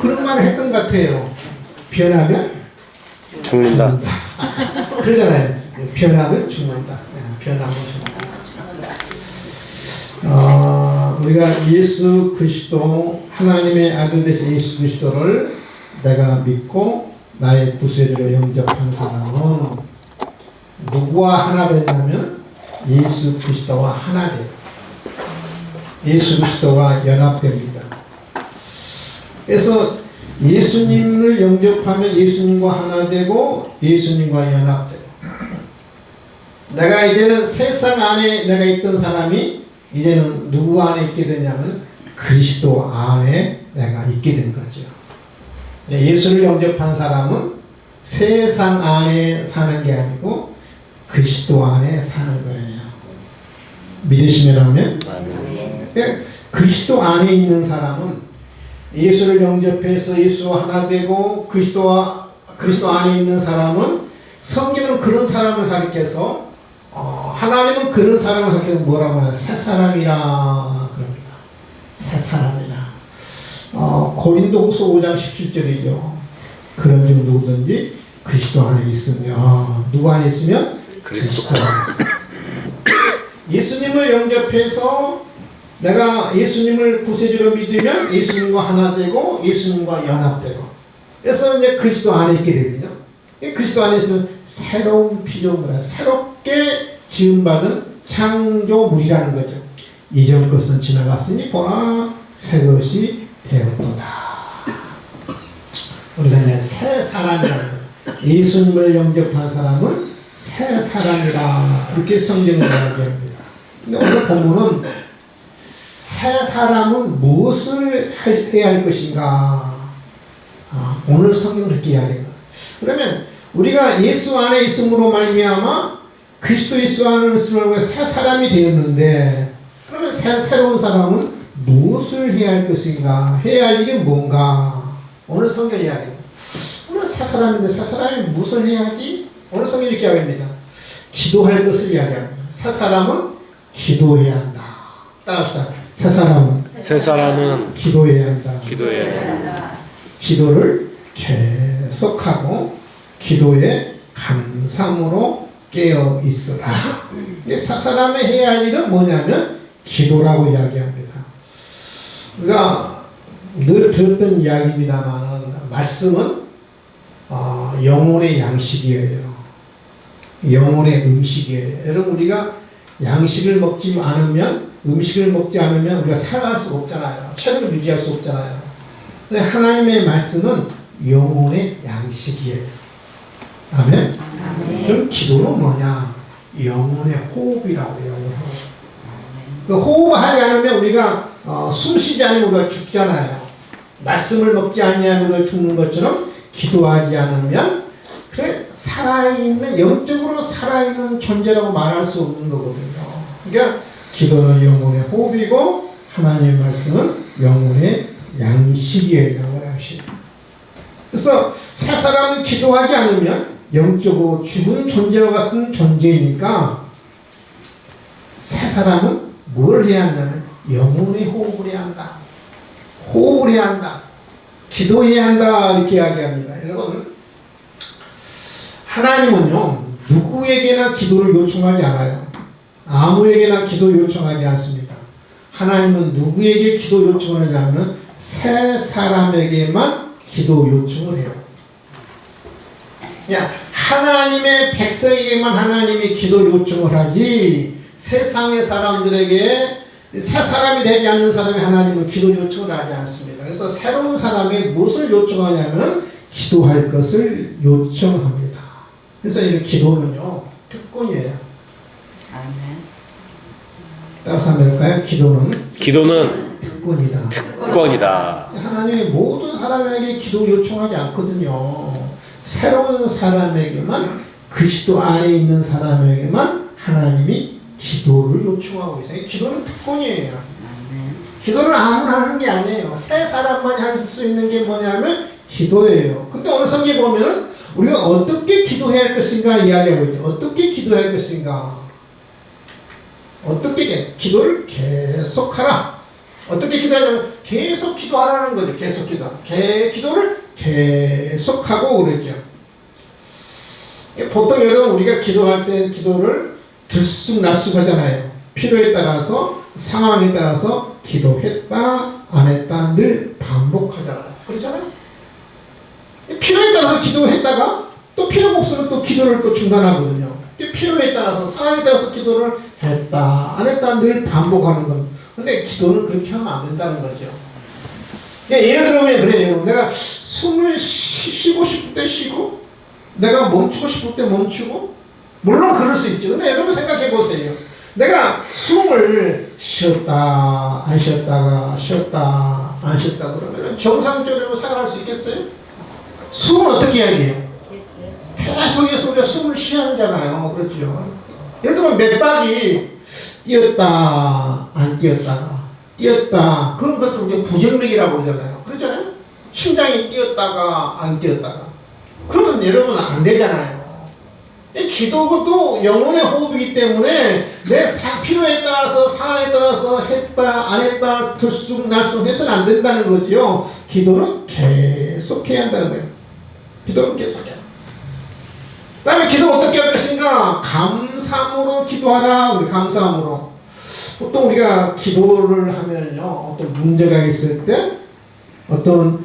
그런 말을 했던 것 같아요. 변하면 죽는다. 그러잖아요. 변하면 죽는다. 변하면 죽는다. 우리가 예수 그리스도 하나님의 아들 되신 예수 그리스도를 내가 믿고 나의 구세주로 영접한 사람은 누구와 하나 되냐면 예수 그리스도와 하나 돼요. 예수 그리스도와 연합됩니다. 그래서 예수님을 영접하면 예수님과 하나 되고 예수님과 연합되고, 내가 이제는 세상 안에 내가 있던 사람이 이제는 누구 안에 있게 되냐면 그리스도 안에 내가 있게 된 거죠. 예수를 영접한 사람은 세상 안에 사는 게 아니고 그리스도 안에 사는 거예요. 믿으시면 하면? 그리스도 안에 있는 사람은 예수를 영접해서 예수와 하나 되고 그리스도 안에 있는 사람은, 성경은 그런 사람을 가리켜서 하나님은 그런 사람을 가리켜서 뭐라고 하냐, 새 사람이라 그럽니다. 새 사람이라. 고린도후서 5장 17절이죠. 그런 중 누구든지 그리스도 안에 있으면, 누구 안에 있으면? 그리스도 안에 있으면. 예수님을 영접해서 내가 예수님을 구세주로 믿으면 예수님과 하나 되고 예수님과 연합되고, 그래서 이제 그리스도 안에 있게 되거든요. 그리스도 안에 있으면 새로운 피조물이라, 새롭게 지음받은 창조물이라는 거죠. 이전 것은 지나갔으니 보라 새 것이 되었도다. 우리가 이제 새 사람이라는 거예요. 예수님을 영접한 사람은 새 사람이라, 그렇게 성경을 이야기합니다. 근데 오늘 본문은 새 사람은 무엇을 해야 할 것인가? 오늘 성경은 그렇게 이야기합니다. 그러면 우리가 예수 안에 있음으로 말미암아 그리스도 예수 안에 있음으로 새 사람이 되었는데, 그러면 새로운 사람은 무엇을 해야 할 것인가? 해야 할 일이 뭔가? 오늘 성경 이야기합니다. 오늘 새 사람인데 새 사람이 무엇을 해야지? 오늘 성경이 이렇게 이야기합니다. 기도할 것을 이야기합니다. 새 사람은 기도해야 한다. 따라합시다. 새 사람은 기도해야 한다. 기도를 계속하고 기도에 감사함으로 깨어 있으라. 새 사람이 해야 할 일은 뭐냐면 기도라고 이야기합니다. 우리가 늘 들었던 이야기입니다만, 말씀은 영혼의 양식이에요. 영혼의 음식이에요. 여러분, 우리가 양식을 먹지 않으면, 음식을 먹지 않으면 우리가 살아갈 수 없잖아요. 체력을 유지할 수 없잖아요. 근데 하나님의 말씀은 영혼의 양식이에요. 아멘? 그럼 기도는 뭐냐? 영혼의 호흡이라고 해요. 그 호흡하지 않으면 우리가 숨 쉬지 않으면 우리가 죽잖아요. 말씀을 먹지 아니하면 우리가 죽는 것처럼 기도하지 않으면 그래 살아있는, 영적으로 살아있는 존재라고 말할 수 없는 거거든요. 그러니까 기도는 영혼의 호흡이고 하나님의 말씀은 영혼의 양식이에요. 영혼의 양식. 그래서 새 사람은 기도하지 않으면 영적으로 죽은 존재와 같은 존재이니까 새 사람은 뭘 해야 한다면 영혼의 호흡을 해야 한다. 호흡을 해야 한다. 기도해야 한다. 이렇게 이야기합니다. 여러분, 하나님은요 누구에게나 기도를 요청하지 않아요. 아무에게나 기도 요청하지 않습니다. 하나님은 누구에게 기도 요청을 하냐면 새 사람에게만 기도 요청을 해요. 그냥 하나님의 백성에게만 하나님이 기도 요청을 하지, 세상의 사람들에게, 새 사람이 되지 않는 사람이 하나님은 기도 요청을 하지 않습니다. 그래서 새로운 사람이 무엇을 요청하냐면 기도할 것을 요청합니다. 그래서 이 기도는요 특권이에요. 따라서 한번 해볼까요? 기도는 특권이다. 하나님이 모든 사람에게 기도 요청하지 않거든요. 새로운 사람에게만, 그리스도 안에 있는 사람에게만 하나님이 기도를 요청하고 있어요. 기도는 특권이에요. 기도를 아무나 하는 게 아니에요. 새 사람만 할 수 있는 게 뭐냐면 기도예요. 근데 어느 성경에 보면 우리가 어떻게 기도해야 할 것인가 이야기하고 있죠. 어떻게 기도해야 할 것인가. 어떻게 기도를 계속하라. 어떻게 기도하냐면 계속 기도하라는 거죠. 계속 기도. 기도를 계속하고 그랬죠. 보통 여러분 우리가 기도할 때 기도를 들쑥날쑥 하잖아요. 필요에 따라서 상황에 따라서 기도했다 안 했다 늘 반복하잖아요. 그렇잖아요. 필요에 따라서 기도했다가 또 필요가 없으면 또 기도를 또 중단하거든요. 필요에 따라서 상황에 따라서 기도를 했다 안 했다 늘 반복하는 겁니다. 근데 기도는 그렇게 하면 안 된다는 거죠. 예를 들면 그래요. 내가 숨을 쉬고 싶을 때 쉬고 내가 멈추고 싶을 때 멈추고 물론 그럴 수 있죠. 근데 여러분 생각해 보세요. 내가 숨을 쉬었다 안 쉬었다가 쉬었다 안 쉬었다 그러면 정상적으로 생활할 수 있겠어요? 숨은 어떻게 해야 돼요? 계속해서 우리가 숨을 쉬어야 하잖아요. 그렇죠? 예를 들면 맥박이 뛰었다 안 뛰었다가 뛰었다 그런 것을 우리가 부정맥이라고 그러잖아요. 그렇잖아요? 심장이 뛰었다가 안 뛰었다가 그러면 여러분 안 되잖아요. 기도도 영혼의 호흡이기 때문에 내 필요에 따라서 상황에 따라서 했다 안 했다 들쑥날쑥 해서는 안 된다는 거죠. 기도는 계속해야 한다는 거예요. 기도는 계속해야. 그 다음에 기도 어떻게 할 것인가? 감사함으로 기도하라. 우리 감사함으로. 보통 우리가 기도를 하면요, 어떤 문제가 있을 때, 어떤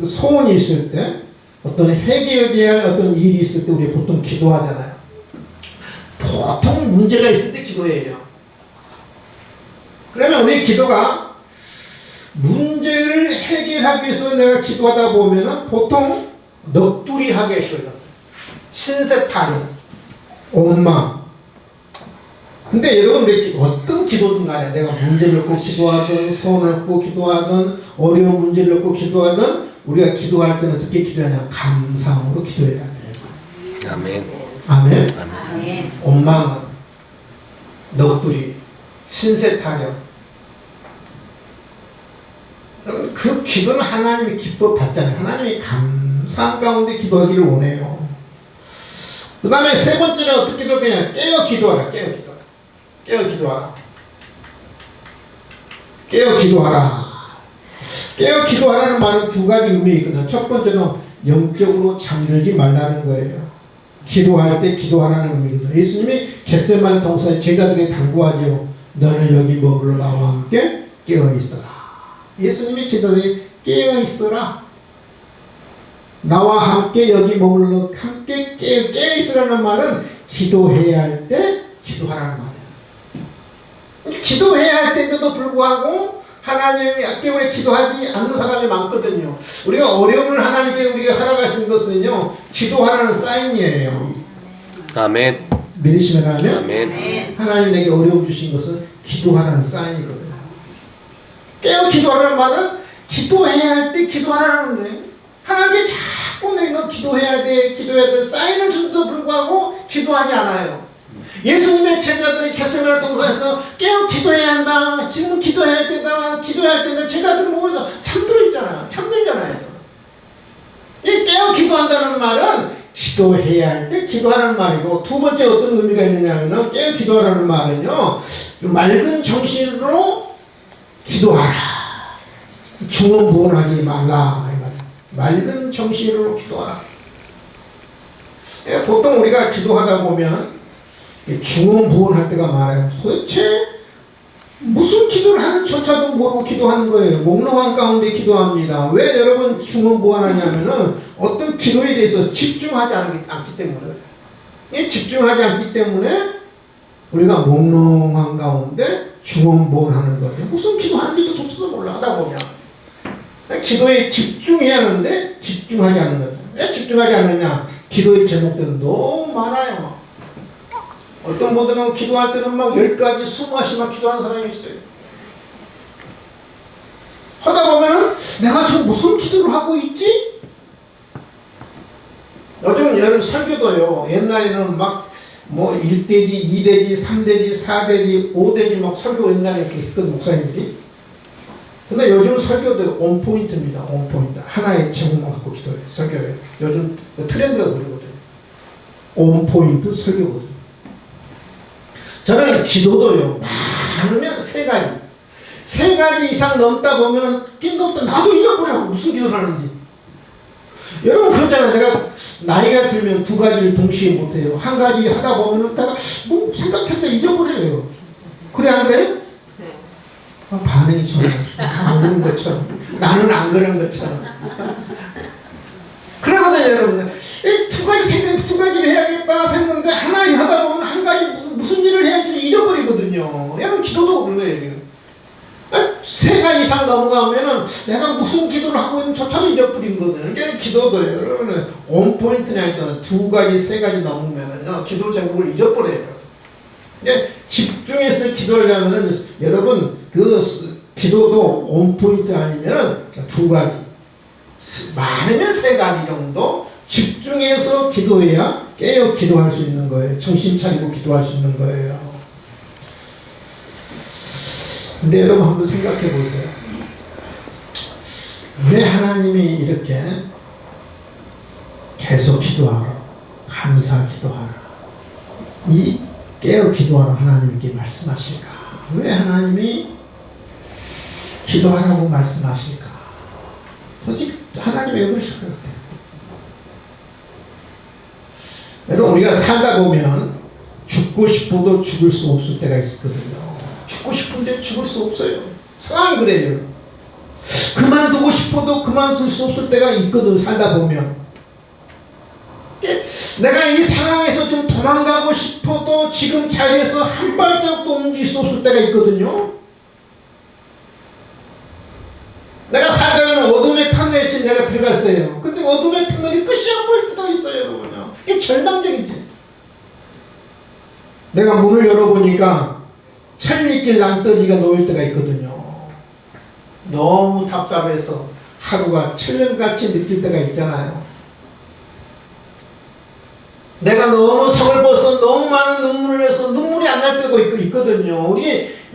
소원이 있을 때, 어떤 해결해야 할 어떤 일이 있을 때 우리 보통 기도하잖아요. 보통 문제가 있을 때 기도해요. 그러면 우리 기도가 문제를 해결하기 위해서 내가 기도하다 보면은 보통 넋두리하게 쉬어요. 신세타령, 원망. 근데 여러분 어떤 기도든 간에 내가 문제를 놓고 기도하든 소원을 놓고 기도하든 어려운 문제를 놓고 기도하든 우리가 기도할 때는 어떻게 기도하냐? 감사함으로 기도해야 돼요. 아멘. 아멘. 아멘. 원망은 넋두리, 신세타령. 그 기도는 하나님이 기뻐 받잖아요. 하나님이 감사한 가운데 기도하기를 원해요. 그 다음에 세 번째는 어떻게 기도할 거냐? 깨어 기도하라. 깨어 기도하라. 깨어 기도하라. 깨어 기도하라. 깨어 기도하라는 말은 두 가지 의미가 있거든요. 첫 번째는 영적으로 잠들지 말라는 거예요. 기도할 때 기도하라는 의미거든요. 예수님이 겟세마네 동산에 제자들에게 당부하죠. 너는 여기 머물러 나와 함께 깨어 있어라. 예수님이 제자들에게 깨어 있어라. 나와 함께 여기 머물러 함께 깨어 있으라는 말은 기도해야 할 때 기도하라는 말이에요. 기도해야 할 때인데도 불구하고 하나님이 때문에 기도하지 않는 사람이 많거든요. 우리가 어려움을 하나님께 우리가 허락할 수 있는 것은요, 기도하라는 사인이에요. 아멘. 믿으시면 하면 아멘. 하나님 내게 어려움 주신 것은 기도하라는 사인이거든요. 깨어 기도하라는 말은 기도해야 할 때 기도하라는 거예요. 하나님께 자꾸 내가 기도해야 돼 사인을 주는데도 불구하고 기도하지 않아요. 예수님의 제자들이 겟세마네 동산에서 깨어 기도해야 한다. 지금 기도해야 할 때다. 기도해야 할 때는 제자들은 모여서 잠들어 있잖아요. 잠들잖아요. 이 깨어 기도한다는 말은 기도해야 할 때 기도하라는 말이고, 두 번째 어떤 의미가 있느냐 하면 깨어 기도하라는 말은요, 맑은 정신으로 기도하라. 중언부언하지 말라. 맑은 정신으로 기도하라. 보통 우리가 기도하다 보면 중언부언할 때가 많아요. 도대체 무슨 기도를 하는조차도 모르고 기도하는 거예요. 몽롱한 가운데 기도합니다. 왜 여러분 중언부언하냐면은 어떤 기도에 대해서 집중하지 않기 때문에. 집중하지 않기 때문에 우리가 몽롱한 가운데 중언부언하는 거예요. 무슨 기도하는지도 몰라 하다 보면. 기도에 집중해야 하는데 집중하지 않는 거죠. 왜 집중하지 않느냐? 기도의 제목들은 너무 많아요. 어떤 분들은 기도할 때는 막 10가지 20가지만 기도하는 사람이 있어요. 하다 보면 내가 지금 무슨 기도를 하고 있지? 요즘 여러분 설교도요, 옛날에는 막 뭐 1대지, 2대지, 3대지, 4대지, 5대지 막 설교 옛날에 이렇게 했거든, 목사님들이. 근데 요즘 설교도 온포인트입니다. 온포인트. 하나의 제목만 갖고 기도해요. 설교예요. 요즘 트렌드가 그러거든요. 온포인트 설교거든요. 저는 기도도요, 많으면 세 가지. 세 가지 이상 넘다 보면 낀도 나도 잊어버려. 무슨 기도를 하는지. 여러분 그러잖아요. 내가 나이가 들면 두 가지를 동시에 못해요. 한 가지 하다 보면은 내가 뭐 생각했다 잊어버려요. 그래 안 그래요? 네. 반응이 전혀 안 그런 것처럼 나는 안 그런 것처럼 그러거든요. 여러분들 두 가지 생각 두 가지를 해야겠다 생각했는데 하나 하다 보면 한 가지 무슨 일을 해야 할지 잊어버리거든요. 여러분 기도도 그런 거예요. 지금. 세 가지 이상 넘어가면은 내가 무슨 기도를 하고 있는지 저차도 잊어버린 거거든요. 그러니까 기도도 여러분 온 포인트나 있던 두 가지 세 가지 넘으면은 기도 제목을 잊어버려요. 근데 집중해서 기도하려면은 여러분 그 기도도 온 포인트 아니면은 두 가지 많으면 세 가지 정도 집중해서 기도해야 깨어 기도할 수 있는 거예요. 정신 차리고 기도할 수 있는 거예요. 근데 여러분 한번 생각해 보세요. 왜 하나님이 이렇게 계속 기도하라, 감사 기도하라, 이 깨어 기도하라 하나님께 말씀하실까? 왜 하나님이 기도하라고 말씀하실까? 솔직히 하나님이 왜 그러실 것 같아요? 여러분 우리가 살다 보면 죽고 싶어도 죽을 수 없을 때가 있거든요. 죽고 싶은데 죽을 수 없어요. 상황이 그래요. 그만두고 싶어도 그만둘 수 없을 때가 있거든. 살다 보면 내가 이 상황에서 좀 도망가고 싶어도 지금 자리에서 한 발짝도 움직일 수 없을 때가 있거든요. 내가 살다가는 어둠의 터널에 내가 들어갔어요. 근데 어둠의 터널이 끝이 안 보일 때도 있어요. 여러분요. 이게 절망적이지. 내가 문을 열어보니까 천리길 낭떠러지가 놓일 때가 있거든요. 너무 답답해서 하루가 천년같이 느낄 때가 있잖아요. 내가 너무 서글퍼서 너무 많은 눈물을 흘려서 눈물이 안 날 때도 있거든요.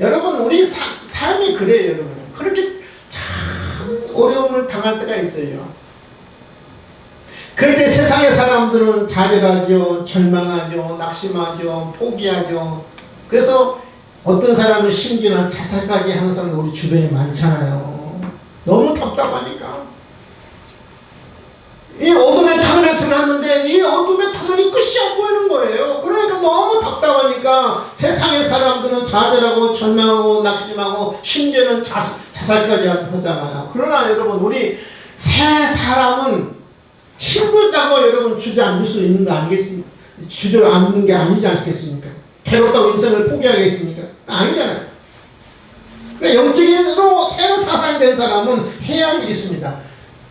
여러분 우리 삶이 그래요. 여러분 그렇게 참 어려움을 당할 때가 있어요. 그럴 때 세상의 사람들은 좌절하죠, 절망하죠, 낙심하죠, 포기하죠. 그래서 어떤 사람은 심지어는 자살까지 하는 사람이 우리 주변에 많잖아요. 너무 답답하니까. 이 어둠의 터널에 들어갔는데 이 어둠의 터널이 끝이 안 보이는 거예요. 그러니까 너무 답답하니까 세상의 사람들은 좌절하고 절망하고 낙심하고 심지어는 자살까지 하잖아요. 그러나 여러분 우리 새 사람은 힘들다고 여러분 주저앉을 수 있는 거 아니겠습니까? 주저앉는 게 아니지 않겠습니까? 괴롭다고 인생을 포기하겠습니까? 아니잖아요. 그러니까 영적인으로 새로 사람이 된 사람은 해야 할 일이 있습니다.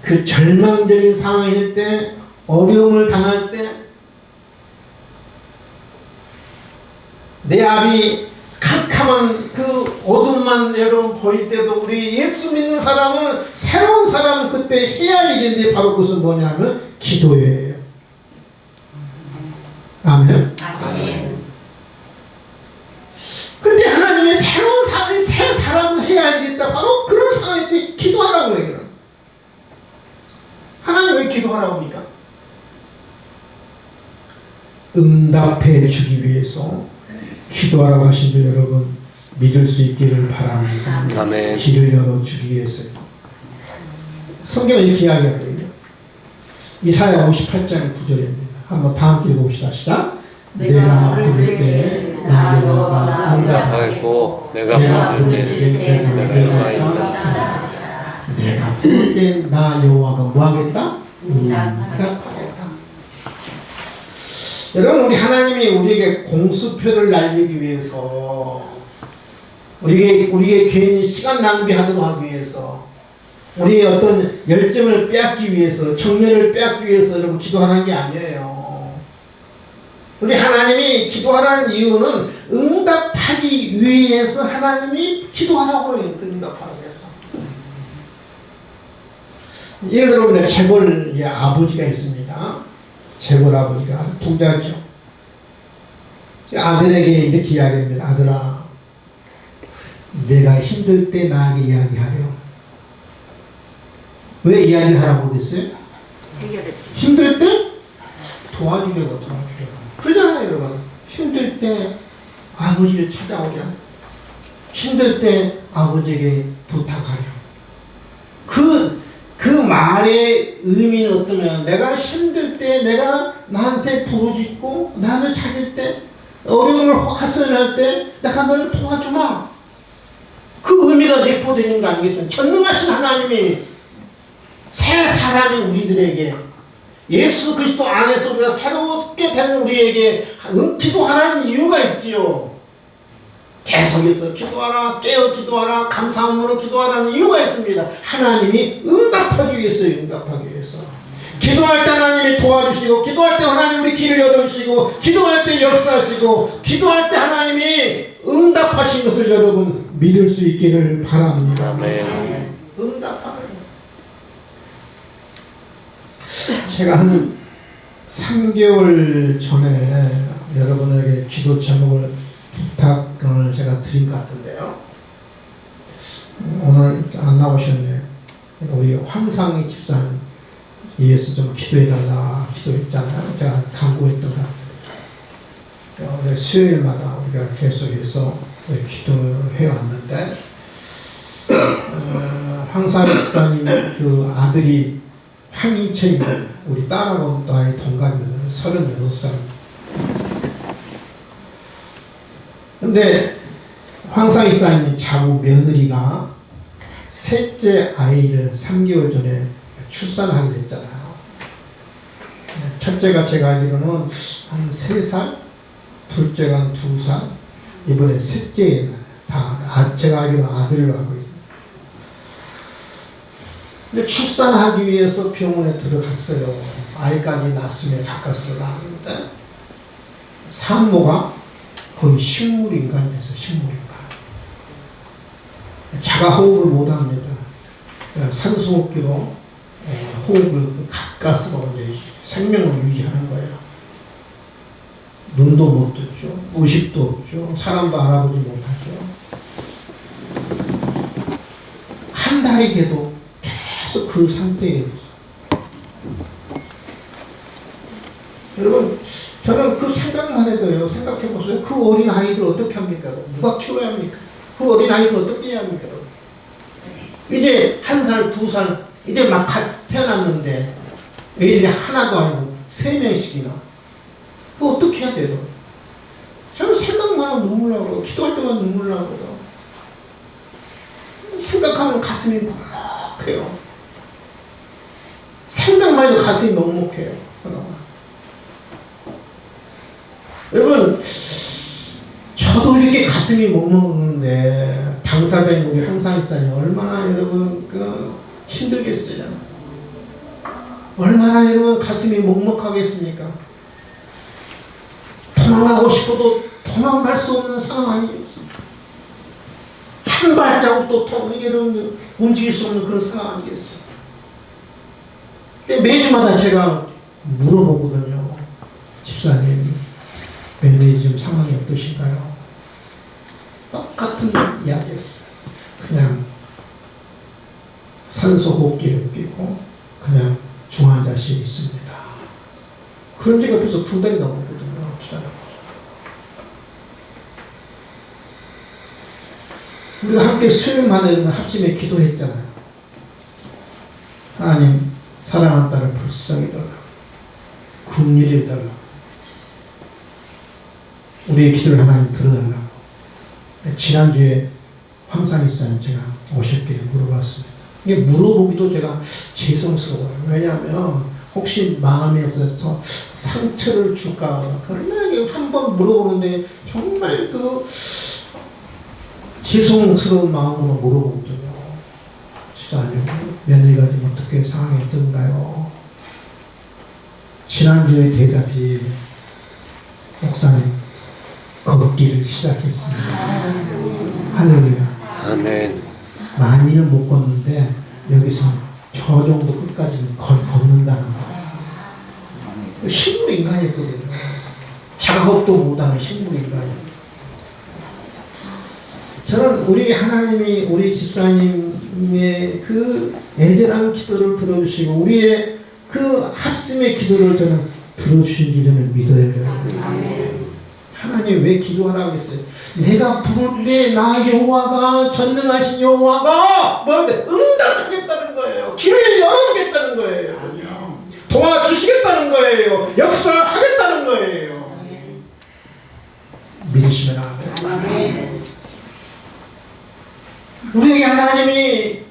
그 절망적인 상황일 때, 어려움을 당할 때, 내 앞이 캄캄한 그 어둠만 여러분 보일 때도 우리 예수 믿는 사람은 새로운 사람은 그때 해야 할 일인데 바로 그것은 뭐냐면 기도예요. 아멘. 아멘. 근데 하나님이 새로운 사람이 새 사람을 해야 할 일이 있다. 바로 그런 상황일 때 기도하라고 해요. 하나님 왜 기도하라고 합니까? 응답해 주기 위해서 기도하라고 하신 줄 여러분 믿을 수 있기를 바랍니다. 아멘. 길을 열어주기 위해서요. 성경은 이렇게 이야기하거든요. 이사야 58장 9절입니다. 한번 다 함께 봅시다. 시작. 내가 부를 때 나 여호와가 응답하겠고 내가 부를 때 내가 응하겠다. 내가 부를 때 나 여호와가 뭐하겠다? 응답하겠다. 여러분 우리 하나님이 우리에게 공수표를 날리기 위해서 우리에게 괜히 시간 낭비하도록 하기 위해서 우리의 어떤 열정을 빼앗기 위해서 정열을 빼앗기 위해서 여러분 기도하는 게 아니에요. 우리 하나님이 기도하라는 이유는 응답하기 위해서 하나님이 기도하라고 해요. 그 응답하라고 해서. 예를 들어 재벌의 아버지가 있습니다. 재벌 아버지가 부자죠. 아들에게 이렇게 이야기합니다. 아들아, 내가 힘들 때 나에게 이야기하렴. 왜 이야기하라고 그랬어요? 힘들 때 도와주려고. 그러잖아요, 여러분. 힘들 때 아버지를 찾아오렴. 힘들 때 아버지에게 부탁하려. 그 말의 의미는 어떠면 내가 힘들 때, 내가 나한테 부르짖고 나를 찾을 때, 어려움을 하소연할 때 내가 너를 도와주마. 그 의미가 내포되는 거 아니겠습니까? 전능하신 하나님이 새 사람인 우리들에게, 예수 그리스도 안에서 우리가 새롭게 된 우리에게 기도하라는 이유가 있지요. 계속해서 기도하라, 깨어 기도하라, 감사함으로 기도하라는 이유가 있습니다. 하나님이 응답하기 위해서요. 응답하기 위해서. 기도할 때 하나님이 도와주시고, 기도할 때 하나님 우리 길을 열어주시고, 기도할 때 역사하시고, 기도할 때 하나님이 응답하신 것을 여러분 믿을 수 있기를 바랍니다. 아멘. 응답하는. 제가 한 3개월 전에 여러분에게 기도 제목을 부탁을 제가 드린 것 같은데요. 오늘 안 나오셨네요. 우리 황상희 집사님 위해서 좀 기도해달라 기도했잖아요. 제가 간구했던 것 같아요. 우리 수요일마다 우리가 계속해서 기도를 해왔는데, 황상희 집사님 그 아들이 황인채입니다. 우리 딸하고 나이 동갑입니다. 36살. 근데 황상희 집사님 자부 며느리가 셋째 아이를 3개월 전에 출산하게 됐잖아요. 첫째가 제가 알기로는 한 3살, 둘째가 한 2살, 이번에 셋째는 다 제가 알기로는 아들을 하고 있습니다. 근데 출산하기 위해서 병원에 들어갔어요. 아이까지 낳았으면 가까스로 낳았는데 산모가 거의 식물인간 돼서 식물인간. 자가 호흡을 못합니다. 산소호흡기로 호흡을 가까스로 이제 생명을 유지하는 거예요. 눈도 못 뜨죠. 의식도 없죠. 사람도 알아보지 못하죠. 한 달이 돼도 계속 그 상태에. 여러분, 저는 그 생각만 해도요, 생각해보세요. 그 어린 아이들 어떻게 합니까? 누가 키워야 합니까? 그 어린 아이들 어떻게 해야 합니까? 이제 1살, 2살, 이제 막 태어났는데, 애들이 하나도 아니고 3명씩이나. 그거 어떻게 해야 돼요? 저는 생각만 하면 눈물 나고, 기도할 때만 눈물 나거든요. 생각하면 가슴이 먹먹해요. 생각만 해도 가슴이 먹먹해요. 여러분, 저도 이렇게 가슴이 먹먹는데 당사자인 우리 황상희 집사님 얼마나 여러분 힘들겠어요. 얼마나 여러분 가슴이 먹먹하겠습니까? 도망가고 싶어도 도망갈 수 없는 상황 아니겠습니까? 한 발자국도 여러분 움직일 수 없는 그런 상황 아니겠어요? 근데 매주마다 제가 물어보거든요. 집사님, 며느리 지금 상황이 어떠신가요? 똑같은 이야기였어요. 그냥 산소호흡기를 끼고 그냥 중환자실에 있습니다. 그런 지가 벌써 2달이 넘었거든요. 2달. 우리가 함께 수요일마다 합심에 기도했잖아요. 하나님, 사랑하는 딸을 불쌍히 달라, 긍휼히 달라, 우리의 기도를 하나님 들어달라고. 지난주에 황상희 집사님 제가 오셨길래 물어봤습니다. 이게 물어보기도 제가 죄송스러워요. 왜냐하면 혹시 마음이 없어서 상처를 줄까. 그러나 한번 물어보는데 정말 그 죄송스러운 마음으로 물어보거든요. 집사님, 며느리가 지금 어떻게 상황이 어떤가요? 지난주에 대답이, 목사님, 걷기를 시작했습니다. 할렐루야. 아멘. 많이는 못 걷는데 여기서 저 정도 끝까지는 걷는다는 거예요. 식물 인간이었거든요. 작업도 못하는 식물 인간이었거든요. 저는 우리 하나님이 우리 집사님의 그 애절한 기도를 들어주시고 우리의 그 합심의 기도를 저는 들어주신 줄 저는 믿어요. 하나님 왜 기도하라고 했어요? 내가 부를 때 나 여호와가 전능하신 여호와가 뭐한테 응답하겠다는 거예요. 길을 열어주겠다는 거예요. 도와주시겠다는 거예요. 역사하겠다는 거예요. 믿으시면 아멘. 우리에게 하나님이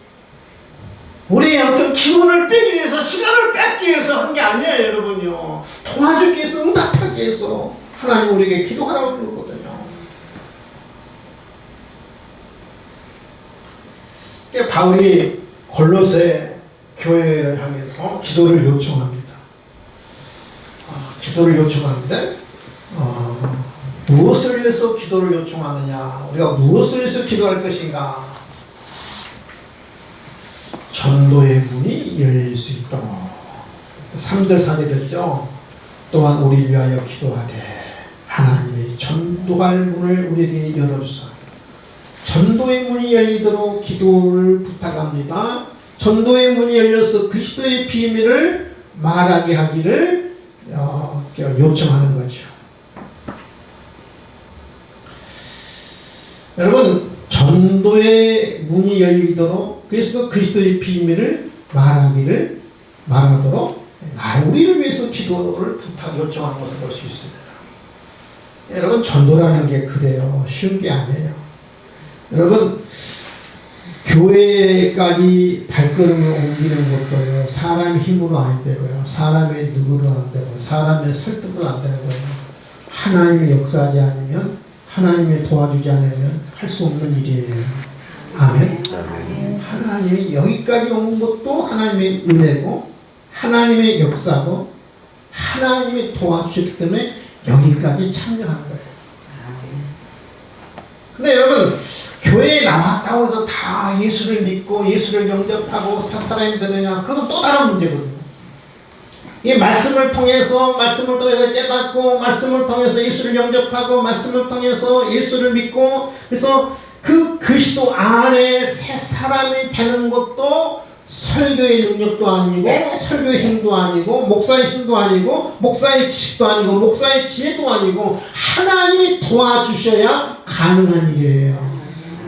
우리의 어떤 기분을 빼기 위해서, 시간을 뺏기 위해서 한 게 아니에요, 여러분요. 도와주기 위해서, 응답하기 위해서 하나님 우리에게 기도하라고 그러거든요. 바울이 골로새 교회를 향해서 기도를 요청합니다. 기도를 요청하는데 무엇을 위해서 기도를 요청하느냐, 우리가 무엇을 위해서 기도할 것인가. 전도의 문이 열릴 수 있도록 3절 4절이었죠. 또한 우리를 위하여 기도하되 하나님의 전도할 문을 우리에게 열어주사. 전도의 문이 열리도록 기도를 부탁합니다. 전도의 문이 열려서 그리스도의 비밀을 말하게 하기를 요청하는 거죠. 여러분, 전도의 문이 열리도록, 그래서 그리스도의 비밀을 말하도록 우리를 위해서 기도를 요청하는 것을 볼 수 있습니다. 여러분, 전도라는 게 그래요. 쉬운 게 아니에요. 여러분, 교회까지 발걸음을 옮기는 것도요, 사람의 힘으로 안 되고요, 사람의 누구로 안 되고요, 사람의 설득으로 안 되는 거예요. 하나님이 역사하지 않으면, 하나님이 도와주지 않으면 할 수 없는 일이에요. 아멘. 하나님이 여기까지 온 것도 하나님의 은혜고, 하나님의 역사고, 하나님이 도와주셨기 때문에 여기까지 참여한 거예요. 근데 여러분, 교회에 나왔다고 해서 다 예수를 믿고 예수를 영접하고 사사람이 되느냐, 그것은 또 다른 문제거든요. 이 말씀을 통해서 깨닫고, 말씀을 통해서 예수를 영접하고, 말씀을 통해서 예수를 믿고, 그래서 그 그리스도 안에 새 사람이 되는 것도 설교의 능력도 아니고, 설교의 힘도 아니고, 목사의 힘도 아니고, 목사의 지식도 아니고, 목사의 지혜도 아니고, 하나님이 도와주셔야 가능한 일이에요.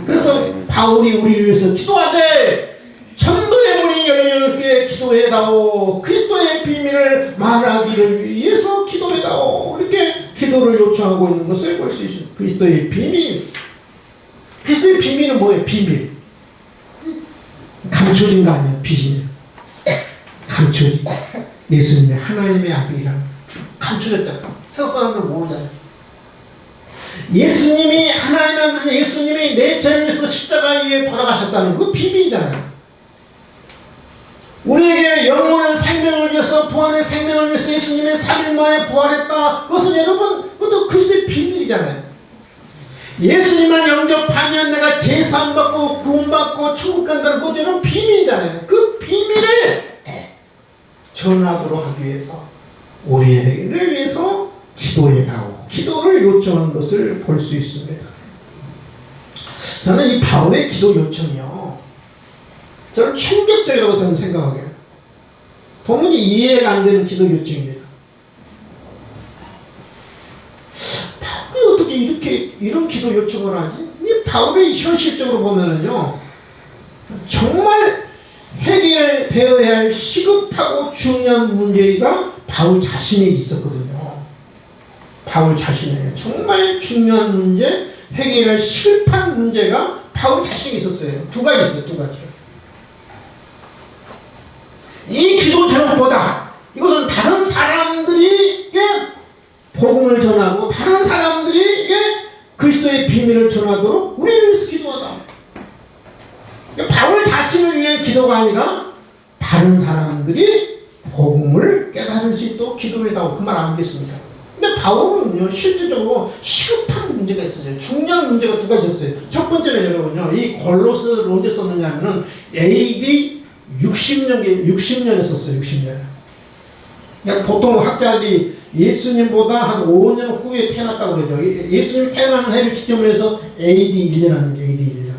그래서 바울이 우리를 위해서 기도하되 전도의 문이 열리게 기도해다오, 그리스도의 비밀을 말하기를 위해서 기도해다오, 이렇게 기도를 요청하고 있는 것을 볼 수 있습니다. 그리스도의 비밀. 그리스도의 비밀은 뭐예요? 비밀. 감춰진 거 아니에요? 비밀. 감춰진. 예수님이 하나님의 아들이란 감춰졌잖아요. 세상 사람들 모르잖아요. 예수님이 하나님의 아들, 예수님이 내 죄를 위해서 십자가 위에 돌아가셨다는 그 비밀이잖아요. 우리에게 영원한 생명을 위해서, 부활의 생명을 위해서 예수님의 3일 만에 부활했다. 그것은 여러분, 그것도 그리스도의 비밀이잖아요. 예수님만 영접하면 내가 제사함 받고 구원받고 천국 간다는 그것은 비밀이잖아요. 그 비밀을 전하도록 하기 위해서 우리를 위해서 기도해다오, 기도를 요청한 것을 볼 수 있습니다. 저는 이 바울의 기도 요청이요, 저는 충격적이라고 저는 생각해요. 도무지 이해가 안 되는 기도 요청입니다. 바울이 어떻게 이런 기도 요청을 하지? 이 바울이 현실적으로 보면은요, 정말 해결되어야 할 시급하고 중요한 문제가 바울 자신에 있었거든요. 바울 자신에게 정말 중요한 문제, 해결할 시급한 문제가 바울 자신에 있었어요. 두 가지 있어요. 두 가지가. 이 기도 제목보다 이것은 다른 사람들에게 복음을 전하고, 다른 사람들에게 그리스도의 비밀을 전하도록 우리를 위해서 기도하다. 바울 자신을 위한 기도가 아니라 다른 사람들이 복음을 깨달을 수 있도록 기도해다오, 그 말 아니겠습니까? 근데 바울은요, 실질적으로 시급한 문제가 있어요. 중요한 문제가 두 가지 있어요. 첫 번째는 여러분요, 이 골로새를 언제 썼느냐면은 AD 60년에 썼어요. 60년. 그러니까 보통 학자들이 예수님보다 한 5년 후에 태어났다고 그러죠. 예수님 태어나는 해를 기점으로 해서 AD 1년 하는 게 AD 1년.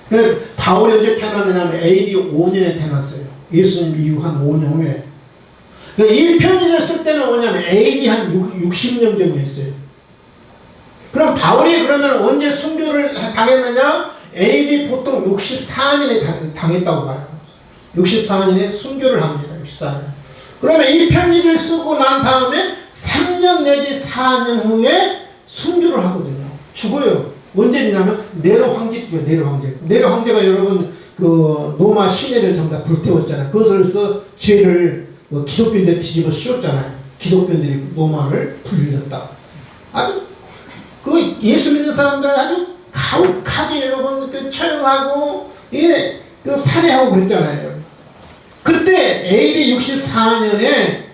그래서 바울이 언제 태어났느냐면 AD 5년에 태어났어요. 예수님 이후 한 5년 후에. 이 편지를 쓸 때는 뭐냐면 AD 한 60년 전에 했어요. 그럼 바울이 그러면 언제 순교를 당했느냐? AD 보통 64년에 당했다고 봐요. 64년에 순교를 합니다. 64년. 그러면 이 편지를 쓰고 난 다음에 3년 내지 4년 후에 순교를 하거든요. 죽어요. 언제냐면 네로 황제 죽어요. 네로 황제. 네로 황제가 여러분 그 로마 시내를 전부 다 불태웠잖아요. 그것으로서 죄를 기독교인들 뒤집어 씌웠잖아요. 기독교인들이 로마를 불리렸다. 아주 그 예수 믿는 사람들은 아주 가혹하게 여러분 그 처형하고 예, 그 살해하고 그랬잖아요. 그때 AD 64년에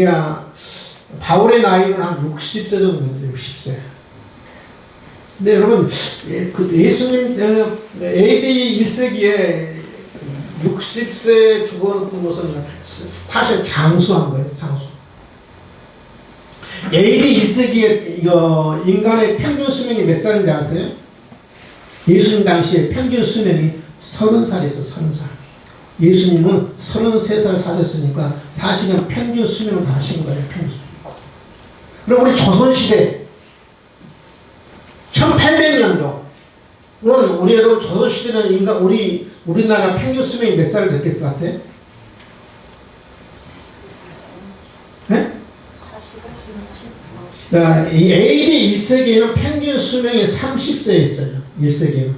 야 바울의 나이는 한 60세 정도 됩니다. 60세. 근데 여러분 그 예수님 AD 1세기에 60세 죽었던 것은 사실 장수한 거예요. 장수. AD 1세기에 인간의 평균 수명이 몇 살인지 아세요? 예수님 당시에 평균 수명이 30살이었어요. 30살. 예수님은 33살 사셨으니까 사실은 평균 수명을 다 하신 거예요. 평균 수명. 그럼 우리 조선시대 1800년도 우리 여러분 조선시대는 인간 우리나라 평균 수명이 몇 살을 됐을 것 같아요? 네? 이 AD 1세기에는 평균 수명이 30세였어요. 1세기에는.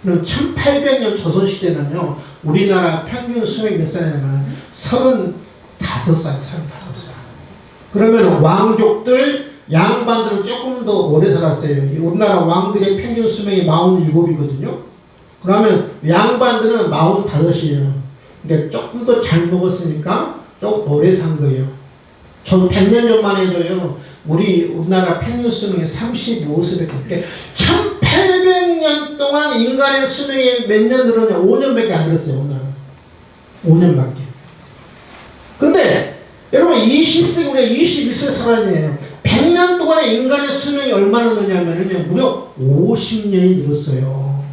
그럼 1800년 조선시대는요, 우리나라 평균 수명이 몇 살이냐면 35살, 35살. 그러면 왕족들, 양반들은 조금 더 오래 살았어요. 우리나라 왕들의 평균 수명이 47이거든요. 그러면 양반들은 45이에요. 그러니까 조금 더 잘 먹었으니까 좀 오래 산 거예요. 전 100년 전만 해도요, 우리나라 평균 수명이 35세밖에 없게 1800년 동안 인간의 수명이 몇 년 늘었냐? 5년밖에 안 늘었어요. 5년밖에. 근데 여러분 20세기 우리가 21세 사람이에요. 100년 동안의 인간의 수명이 얼마나 늘냐면요, 무려 50년이 늘었어요.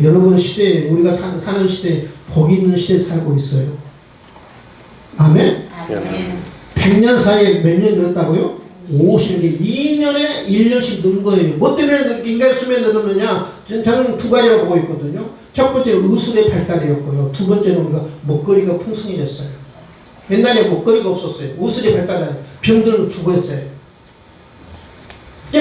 여러분 시대에 우리가 사는 시대에 복 있는 시대에 살고 있어요. 아멘? 아멘. 100년 사이에 몇 년 늘었다고요? 50년, 2년에 1년씩 는 거예요. 뭐 때문에 인간의 수명이 늘었느냐? 저는 두 가지라고 보고 있거든요. 첫 번째는 의술의 발달이었고요. 두 번째는 우리가 먹거리가 풍성해졌어요. 옛날에 먹거리가 없었어요. 의술의 발달이 병들은 죽었어요.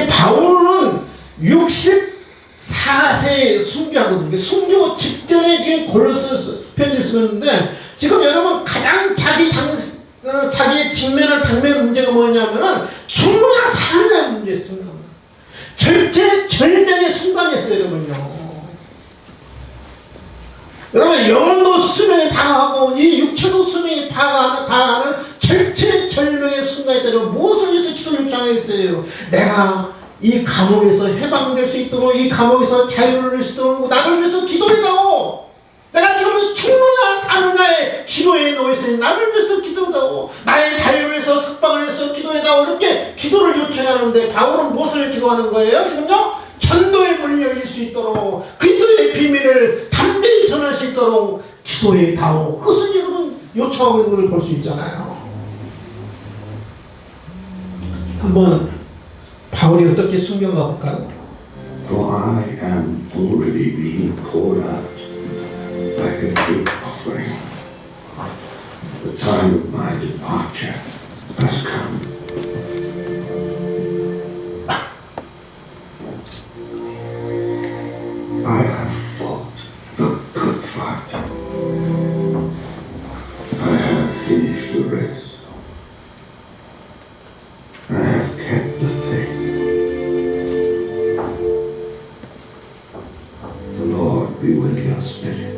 바울은 64세에 순교하거든요. 순교 직전에 지금 골로새 편지를 쓰는데 지금 여러분 가장 자기의 직면한 당면한 문제가 뭐냐면은 죽느냐 사느냐 문제였습니다. 절명의 순간이었어요, 여러분요. 여러분 영혼도 수명에 다가가고 이 육체도 수명에 다가가는 절명의 순간이 때로 무엇을 위해서 기도를 요청하겠어요? 내가 이 감옥에서 해방될 수 있도록, 이 감옥에서 자유를 얻을 수 있도록 나를 위해서 기도해다오. 내가 지금 죽느냐 사느냐의 기도에 놓여있으니 나를 위해서 기도해다오. 나의 자유를 위해서 석방을 위해서 기도해다오. 이렇게 기도를 요청하는데 바울은 무엇을 기도하는 거예요? 지금요? 전도의 문이 열릴 수 있도록, 기도의 비밀을 담대히 전할 수 있도록 기도해다오. 그것을 여러분 요청하고 있는 걸 볼 수 있잖아요. 한번 바울이 어떻게 순교가 볼까요? For I am already being poured out like a drink offering. The time of my departure has come. I have fought the good fight. I have finished the race. I have kept the faith. The Lord be with your spirit.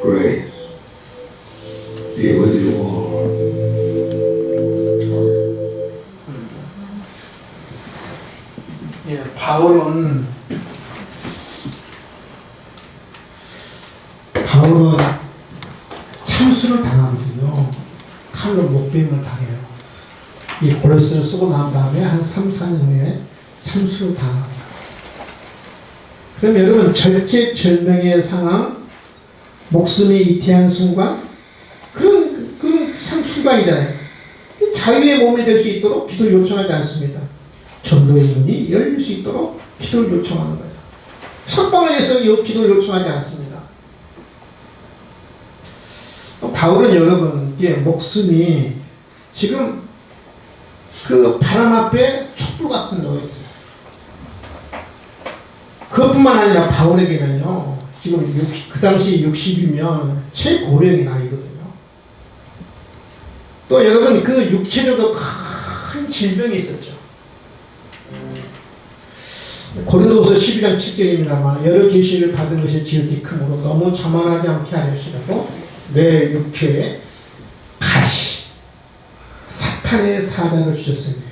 Grace be with you all. 예, 바울은 참수를 당하거든요. 칼로 목베임을 당해요. 이 고레스를 쓰고 난 다음에 한 3, 4년 후에 참수를 당합니다. 그럼 여러분 절체절명의 상황, 목숨이 이태한 순간 그런 순간이잖아요. 자유의 몸이 될 수 있도록 기도를 요청하지 않습니다. 전도의 문이 열릴 수 있도록 기도를 요청하는 거예요. 석방을 위해서 기도를 요청하지 않습니다. 바울은 여러분 목숨이 지금 그 바람 앞에 촛불 같은 거 있어요. 그것뿐만 아니라 바울에게는요, 지금 그 당시 60이면 최고령의 나이거든요. 또 여러분 그 육체적으로 큰 질병이 있었죠. 고린도후서 12장 7절입니다만 여러 계시를 받은 것이 지극히 크므로 너무 자만하지 않게 하려시라고 내 육체에 가시 사탄의 사자를 주셨습니다.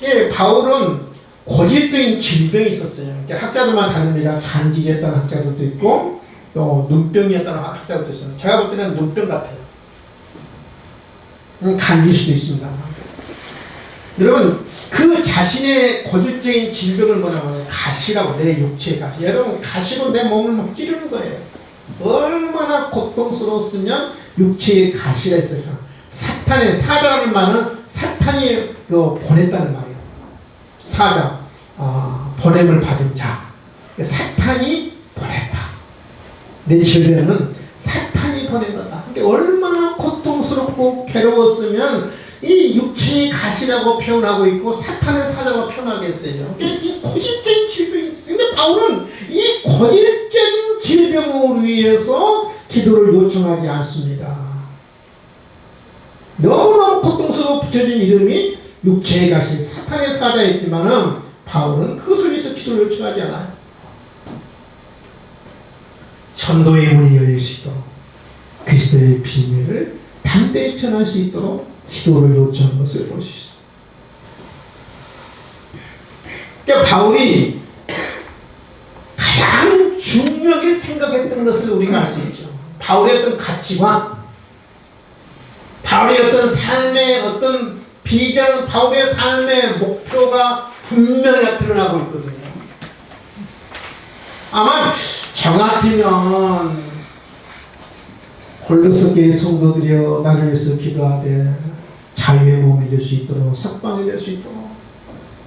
예, 바울은 고질적인 질병이 있었어요. 학자들만 다릅니다. 간지였다는 학자들도 있고 또 눈병이었다는 학자들도 있어요. 제가 볼 때는 눈병 같아요. 간질 수도 있습니다. 여러분 그 자신의 고질적인 질병을 뭐냐면 가시라고, 내 육체의 가시. 여러분 가시로 내 몸을 막 찌르는 거예요. 얼마나 고통스러웠으면 육체의 가시가 있을까. 사탄의 사자라는 말은 사탄이 보냈다는 말이에요. 사자, 보냄을 받은 자. 사탄이 보냈다. 내 질병은 사탄이 보낸 거다. 근데 얼마나 고통스럽고 괴로웠으면 이 육체의 가시라고 표현하고 있고 사탄의 사자라고 표현하겠어요. 이 고질적인 질병이 있어요. 근데 바울은 이 고질적인 질병을 위해서 기도를 요청하지 않습니다. 너무너무 고통스러워 붙여진 이름이 육체의 가시, 사탄의 사자였지만은 바울은 그것을 위해서 기도를 요청하지 않아요. 전도의 문이 열릴 수 있도록 그리스도의 비밀을 담대히 전할 수 있도록 기도를 요청한 것을 볼 수 있습니다. 그러니까 바울이 가장 중요하게 생각했던 것을 우리가 알 수 있죠. 바울의 어떤 가치관, 바울의 어떤 삶의 어떤 비전, 바울의 삶의 목표가 분명히 드러나고 있거든요. 아마 저 같으면 골로새 교회 성도들이여 나를 위해서 기도하되 자유의 몸이 될 수 있도록, 석방이 될 수 있도록,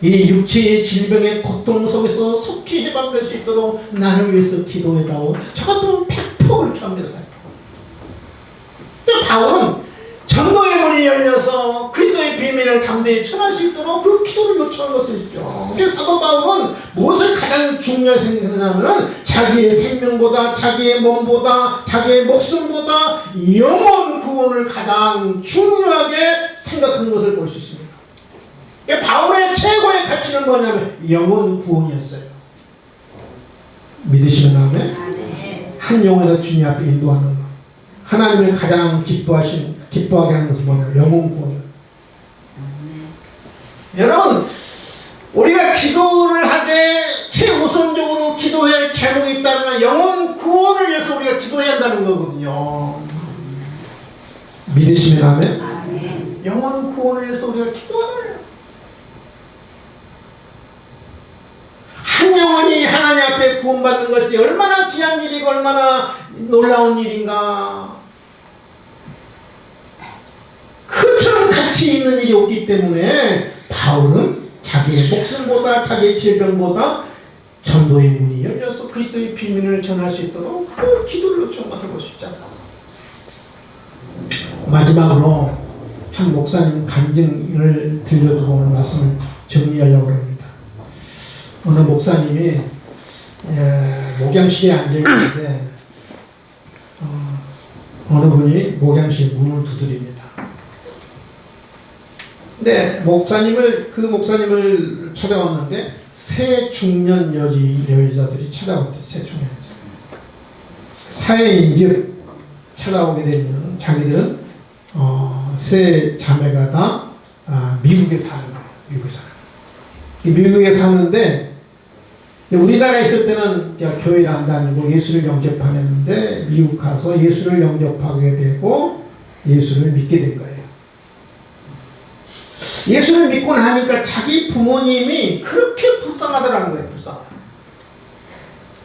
이 육체의 질병의 고통 속에서 속히 해방될 수 있도록 나를 위해서 기도해다오. 저 같으면 100% 그렇게 합니다. 근데 바울은 전도의 문이 열려서 그리스도의 비밀을 담대히 전할 수 있도록 그 기도를 요청한 것이죠. 그래서 사도 바울은 무엇을 가장 중요하게 생각하냐면 자기의 생명보다, 자기의 몸보다, 자기의 목숨보다 영혼 구원을 가장 중요하게 생각한 것을 볼 수 있습니다. 바울의 최고의 가치는 뭐냐면 영혼 구원이었어요. 믿으시는 다음에 한 영혼을 주님 앞에 인도하는 것. 하나님을 가장 기뻐하게 하는 것은 뭐냐면 영혼 구원이에요. 여러분, 우리가 기도를 하되 최우선적으로 기도해야 할 제목이 있다면 영혼 구원을 위해서 우리가 기도해야 한다는 거거든요. 믿으시면 아멘? 영혼 구원을 위해서 우리가 기도하는 거예요. 한 영혼이 하나님 앞에 구원받는 것이 얼마나 귀한 일이고 얼마나 놀라운 일인가. 그처럼 가치 있는 일이 없기 때문에 바울은 자기의 목숨보다, 자기의 질병보다 전도의 문이 열려서 그리스도의 비밀을 전할 수 있도록 그 기도를 요청한 것을 볼 수 있잖아. 마지막으로 한 목사님 간증을 들려주고 오늘 말씀을 정리하려고 합니다. 어느 목사님이 목양실에 앉아있는데 어느 분이 목양실 문을 두드립니다. 근데 그 목사님을 찾아왔는데 새 중년 여자들이 찾아왔대요. 새 중년 여자. 사회인즉 찾아오게 되면 자기들은 세 자매가 다 미국에 사는 거예요. 미국에 사는데 우리나라에 있을 때는 교회를 안 다니고 예수를 영접하는데 미국 가서 예수를 영접하게 되고 예수를 믿게 된 거예요. 예수를 믿고 나니까 자기 부모님이 그렇게 불쌍하더라는 거예요. 불쌍.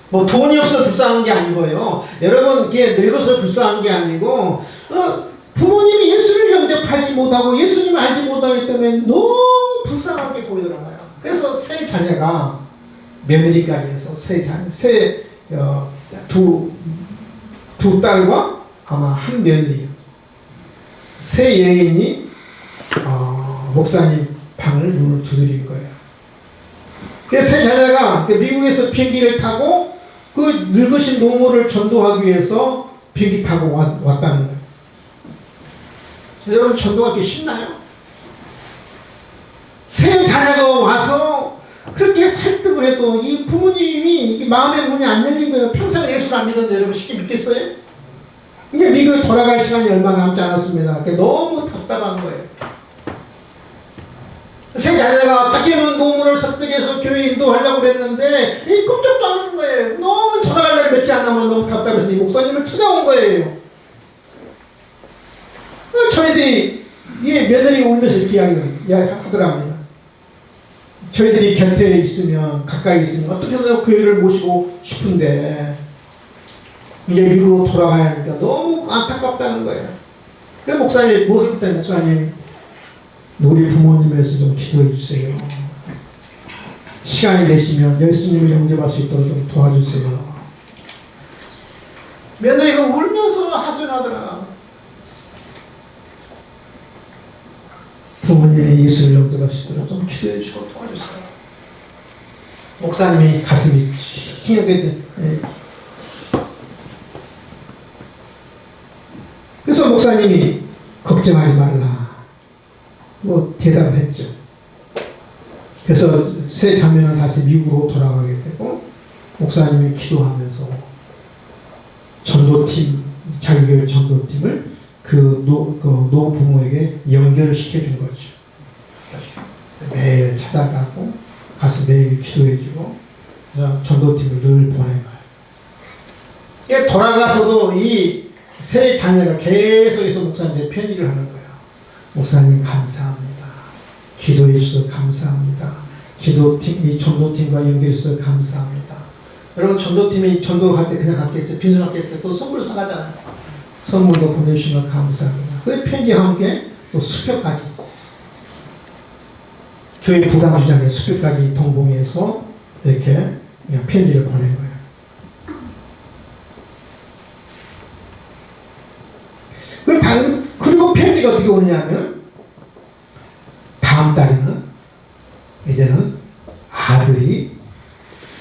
뭐 돈이 없어 불쌍한 게 아니고요. 여러분 이게 늙어서 불쌍한 게 아니고 부모님이 예수를 영접하지 못하고 예수님을 알지 못하기 때문에 너무 불쌍하게 보이더라고요. 그래서 세 자녀가 며느리까지 해서 두 딸과 아마 한 며느리, 세 여인이 목사님 방을 문을 두드린 거예요. 그래서 세 자녀가 미국에서 비행기를 타고 그 늙으신 노모를 전도하기 위해서 비행기 타고 왔다는 거예요. 여러분 전도하기 쉽나요? 세 자녀가 와서 그렇게 설득을 해도 이 부모님이 마음의 문이 안 열린 거예요. 평생 예수를 안 믿었는데 여러분 쉽게 믿겠어요? 이제 미국에 돌아갈 시간이 얼마 남지 않았습니다. 너무 답답한 거예요. 세 자녀가 어떻게 하면 노무를 설득해서 교회 인도하려고 그랬는데 이 꼼짝도 안 하는 거예요. 너무 돌아갈 날이 며칠 안 남아 너무 답답해서 이 목사님을 찾아온 거예요. 저희들이 며느리 울면서 이렇게 이야기하더랍니다. 저희들이 곁에 있으면 가까이 있으면 어떻게든 교회를 모시고 싶은데 이제 미국으로 돌아가야 하니까 너무 안타깝다는 거예요. 그래서 목사님 무엇을 때 목사님 우리 부모님에서 좀 기도해 주세요. 시간이 되시면 예수님을 영접할 수 있도록 좀 도와주세요. 며느리가 울면서 하소연하더라. 부모님이 예수를 영접할 수 있도록 좀 기도해 주시고 도와주세요. 목사님이 가슴이 찡하게 그래서 목사님이 걱정하지 말라. 대답을 했죠. 그래서 세 자매는 다시 미국으로 돌아가게 되고 목사님이 기도하면서 전도팀, 자기 교회 전도팀을 그 노부모에게 연결시켜 준 거죠. 매일 찾아가고 가서 매일 기도해주고 전도팀을 늘 보내가요. 돌아가서도 이 세 자녀가 계속해서 목사님한테 편지를 하는 거예요. 목사님 감사합니다. 기도해 주셔서 감사합니다. 기도팀, 이 전도팀과 연결해 주셔서 감사합니다. 여러분 전도팀이 전도할 때 그냥 갔겠어요? 빈손하겠어요? 또 선물 사가잖아요. 선물도 보내주시면 감사합니다. 그 편지와 함께 또 수표까지 교회 부담주장에 수표까지 동봉해서 이렇게 그냥 편지를 보낸 거예요. 그리고 편지가 어떻게 오냐면 다음 달에는 이제는 아들이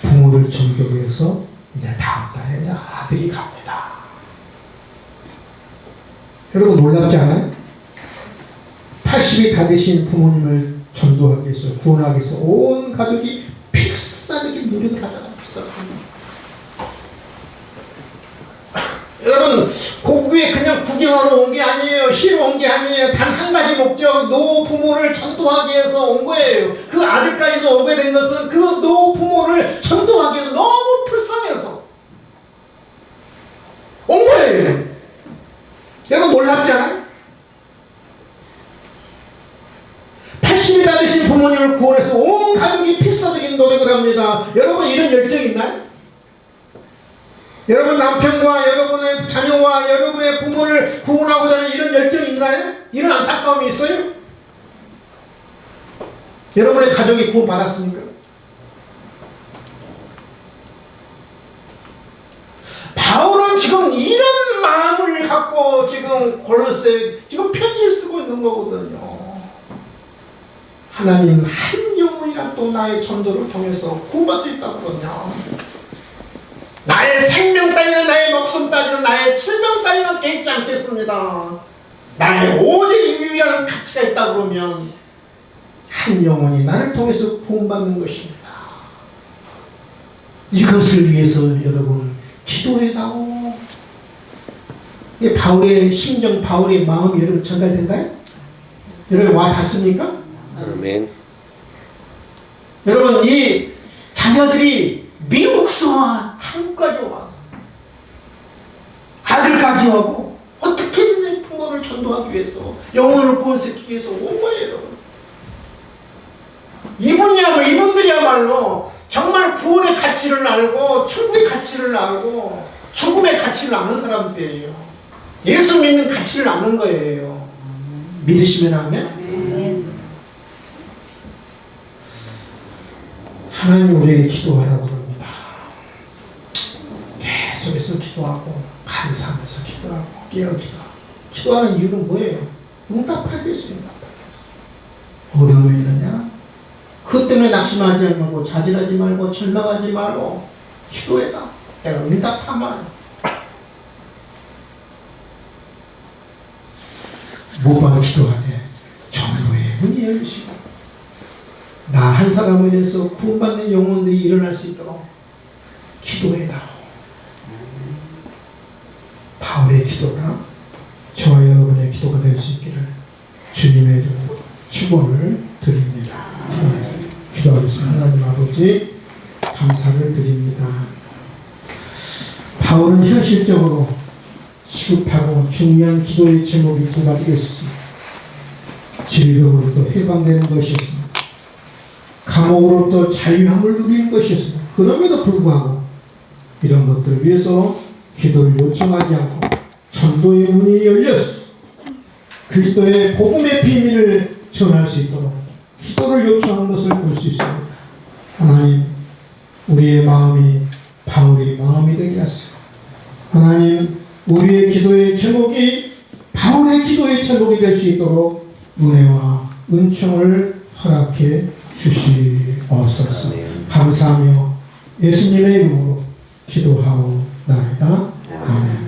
부모를 전도해서 이제 다음 달에 아들이 갑니다. 여러분 놀랍지 않아요? 80이 다 되신 부모님을 전도하기 위해서 구원하기 위해서 온 가족이 필사적인 노력을 하잖아요. 필사적인. 여러분 고국에 그냥 구경하러 온 게 아니에요. 쉬러 온 게 아니에요. 단 한 가지 목적, 노부모를 전도하기 위해서 온 거예요. 그 아들까지도 오게 된 것은 그 노부모를 전도하기 위해서 너무 불쌍해서 온 거예요. 여러분 놀랍지 않아요? 80이 다 되신 부모님을 구원해서 온 가족이 필사적인 노력을 합니다. 여러분 이런 열정 있나요? 여러분 남편과 여러분의 자녀와 여러분의 부모를 구원하고자 하는 이런 열정이 있나요? 이런 안타까움이 있어요? 여러분의 가족이 구원받았습니까? 바울은 지금 이런 마음을 갖고 지금 골로새 지금 편지를 쓰고 있는 거거든요. 하나님 한 영혼이라도 나의 전도를 통해서 구원받을 수 있다고 그러냐. 나의 생명 따위는 나의 목숨 따위는 나의 칠명 따위는 개의치 않겠습니다. 나의 오직 유일한 가치가 있다 그러면 한 영혼이 나를 통해서 구원받는 것입니다. 이것을 위해서 여러분 기도해다오. 이게 바울의 심정, 바울의 마음이 여러분 전달된가요? 여러분 와 닿습니까? 아멘. 여러분 이 자녀들이 미국서 한국까지 와 아들까지 오고 어떻게든 부모를 전도하기 위해서 영혼을 구원시키기 위해서 온 거예요. 여러분. 이분들이야말로 정말 구원의 가치를 알고 천국의 가치를 알고 죽음의 가치를 아는 사람들이에요. 예수 믿는 가치를 아는 거예요. 믿으시면 아멘? 하나님 우리에게 기도하라고 그럽니다. 계속해서 기도하고 감사하면서 기도하고 깨어 기도하고. 기도하는 이유는 뭐예요? 응답하기 위해서입니다. 어려움이 있느냐? 그것 때문에 낙심하지 말고 자질하지 말고 절망하지 말고 기도해라. 내가 응답하면 무엇보다 기도하되 전도의 문이 열리시고 나 한 사람을 위해서 구원받는 영혼들이 일어날 수 있도록 기도해라. 바울의 기도가 저와 여러분의 기도가 될 수 있기를 주님의 이름으로 축원을 드립니다. 기도하겠습니다. 하나님 아버지 감사를 드립니다. 바울은 현실적으로 시급하고 중요한 기도의 제목이 두 가지가 있었습니다. 질병으로부터 해방되는 것이었습니다. 감옥으로부터 자유함을 누리는 것이었습니다. 그럼에도 불구하고 이런 것들을 위해서 기도를 요청하지 않고 전도의 문이 열렸습니다. 그리스도의 복음의 비밀을 전할 수 있도록 기도를 요청하는 것을 볼 수 있습니다. 하나님, 우리의 마음이 바울의 마음이 되게 하시고 하나님, 우리의 기도의 제목이 바울의 기도의 제목이 될 수 있도록 은혜와 은총을 허락해 주시옵소서. 감사하며 예수님의 이름으로 기도하오나이다. 아멘.